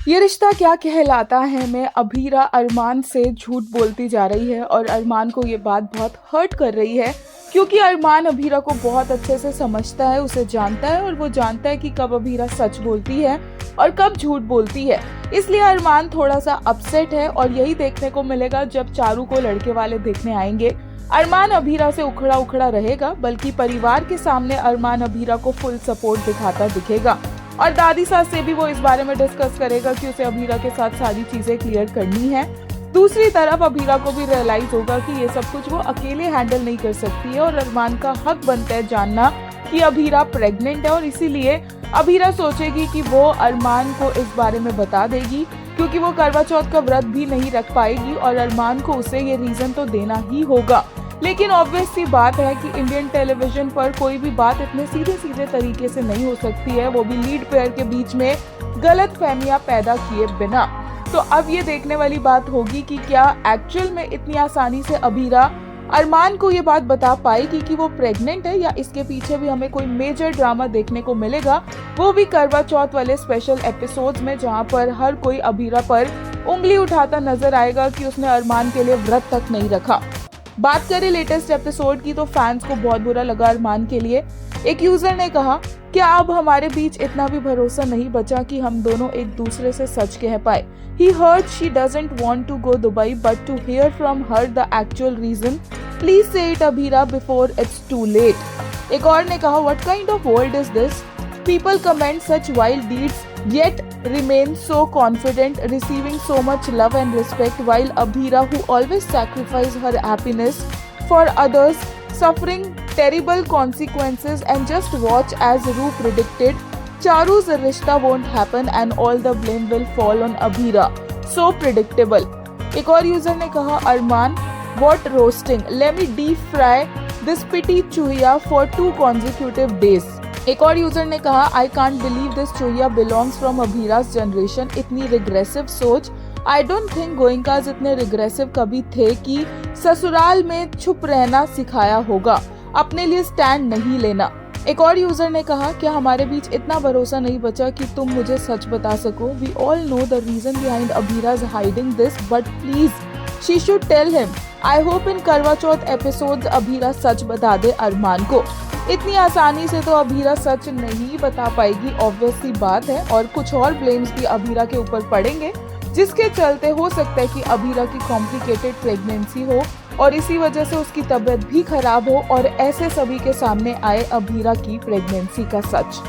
ये रिश्ता क्या कहलाता है में अभीरा अरमान से झूठ बोलती जा रही है और अरमान को ये बात बहुत हर्ट कर रही है, क्योंकि अरमान अभीरा को बहुत अच्छे से समझता है, उसे जानता है और वो जानता है कि कब अभीरा सच बोलती है और कब झूठ बोलती है। इसलिए अरमान थोड़ा सा अपसेट है और यही देखने को मिलेगा जब चारू को लड़के वाले देखने आएंगे। अरमान अभीरा से उखड़ा उखड़ा रहेगा, बल्कि परिवार के सामने अरमान अभीरा को फुल सपोर्ट दिखाता दिखेगा और दादी सास से भी वो इस बारे में डिस्कस करेगा कि उसे अभीरा के साथ सारी चीजें क्लियर करनी है। दूसरी तरफ अभीरा को भी रियलाइज होगा कि ये सब कुछ वो अकेले हैंडल नहीं कर सकती है और अरमान का हक बनता है जानना कि अभीरा प्रेग्नेंट है, और इसीलिए अभीरा सोचेगी कि वो अरमान को इस बारे में बता देगी, क्योंकि वो करवा चौथ का व्रत भी नहीं रख पाएगी और अरमान को उसे ये रीजन तो देना ही होगा। लेकिन ऑब्वियस सी बात है कि इंडियन टेलीविजन पर कोई भी बात इतने सीधे सीधे तरीके से नहीं हो सकती है, वो भी लीड पेयर के बीच में गलत फहमियां पैदा किए बिना। तो अब ये देखने वाली बात होगी कि क्या एक्चुअल में इतनी आसानी से अभीरा अरमान को ये बात बता पाएगी कि वो प्रेग्नेंट है, या इसके पीछे भी हमें कोई मेजर ड्रामा देखने को मिलेगा, वो भी करवा चौथ वाले स्पेशल एपिसोड्स में, जहां पर हर कोई अभीरा पर उंगली उठाता नजर आएगा कि उसने अरमान के लिए व्रत तक नहीं रखा। बात करें लेटेस्ट एपिसोड की, तो फैंस को बहुत बुरा लगा अरमान के लिए। एक यूजर ने कहा, क्या अब हमारे बीच इतना भी भरोसा नहीं बचा कि हम दोनों एक दूसरे से सच कह पाए। He heard she doesn't want to go Dubai, but to hear from her the actual reason, please say it Abhira before it's too late. एक और ने कहा, what kind of world is this? People comment such wild deeds yet remain so confident, receiving so much love and respect, while Abhira, who always sacrifices her happiness for others, suffering terrible consequences. And just watch, as Ru predicted, Charu's rishta won't happen and all the blame will fall on Abhira. So predictable. एक और user ने कहा, अरमान, what roasting? Let me deep fry this petty चूहिया for 2 consecutive days. एक और user ने कहा, I can't believe this चूहिया belongs from अभीरा's जनरेशन। इतनी रिग्रेसिव सोच। आई डोंट थिंक गोइंकाज इतने रिग्रेसिव कभी थे कि ससुराल में छुप रहना सिखाया होगा, अपने लिए स्टैंड नहीं लेना। एक और यूजर ने कहा, क्या हमारे बीच इतना भरोसा नहीं बचा कि तुम मुझे सच बता सको। We all know the reason behind Abhira's hiding this, but please she should tell him. I hope in Karva Chauth episodes Abhira सच बता दे अरमान को। इतनी आसानी से तो अभीरा सच नहीं बता पाएगी, ऑब्वियस सी बात है, और कुछ और ब्लेम्स भी अभीरा के ऊपर पड़ेंगे, जिसके चलते हो सकता है कि अभीरा की कॉम्प्लिकेटेड प्रेगनेंसी हो और इसी वजह से उसकी तबीयत भी खराब हो और ऐसे सभी के सामने आए अभीरा की प्रेगनेंसी का सच।